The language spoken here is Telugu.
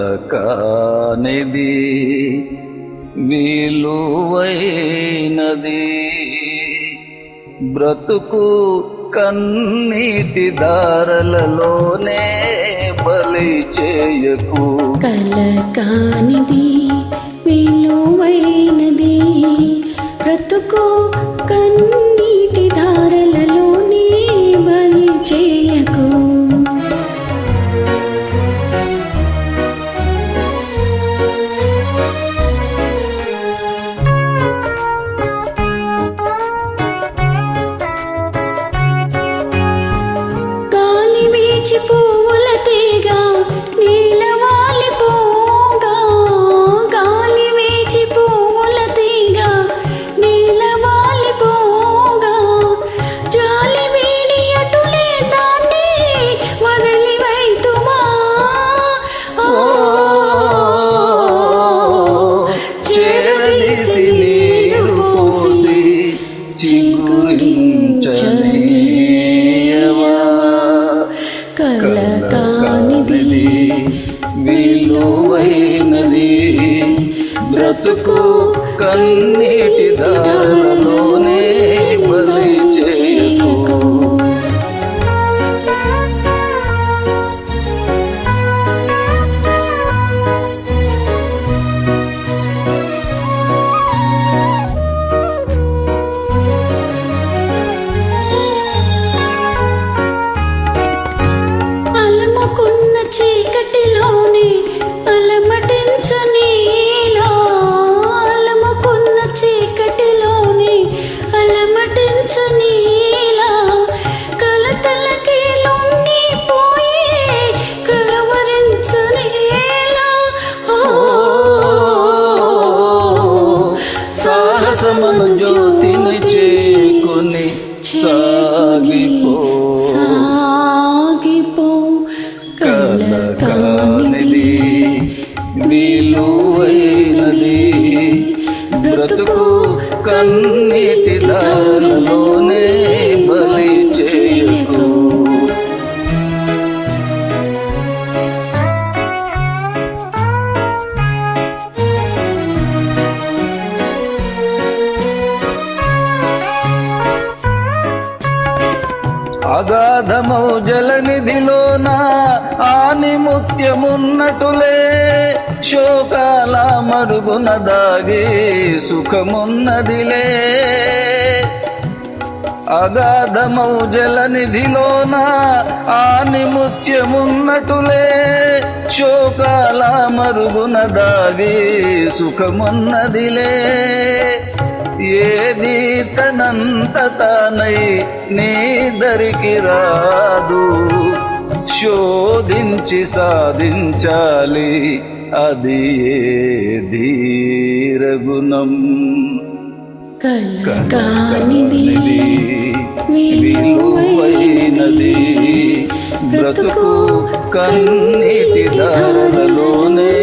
కలకానిది విలువైనది బ్రతుకు కన్నీటి దారలలోనే బలి చేయకు. కలకానిది విలువైనది బ్రతుకు కన్నీటి దారలలోనే బలి చేయకు. పువ్వుల తీగ నీలవాలి పోగా, గాలి వీచి పువ్వుల తీగ నీలవాలి పోగా, జాలి వీడి అటులే దాన్ని వదిలి వైతుమా. చేరదీసి నీరు పోసి చిగురించనీయవా. కలకానిది విలువైనది బ్రతుకు కన్నీటి దారలోనే బలి చేయకు. చీకటిలోని అలమటించనీలా, అలముకున్న చీకటిలోని అలమటించనీలా, కలతలకి లొంగిపోయి కలవరించనీలా. సాహసమును జ్యోతిని చేకుని సాగిపో. కలకానిది విలువైనది బ్రతుకు కన్నీటి దారలోనే బలి చేయకు. అగాధమౌ జలనిధిలోన ఆనిముత్యమున్నటులే, శోకాల మరుగున దాగి సుఖమున్నదిలే. అగాధమౌ జలనిధిలోన ఆనిముత్యమున్నటులే, శోకాల మరుగున దాగి సుఖమున్నదిలే. ఏది తనంత తానై నీ దరికి రాదు, శోధించి సాధించాలి అది ఏ ధీరగుణం. కలకానిది విలువైనది బ్రతుకు కన్నీటి దారలలోనే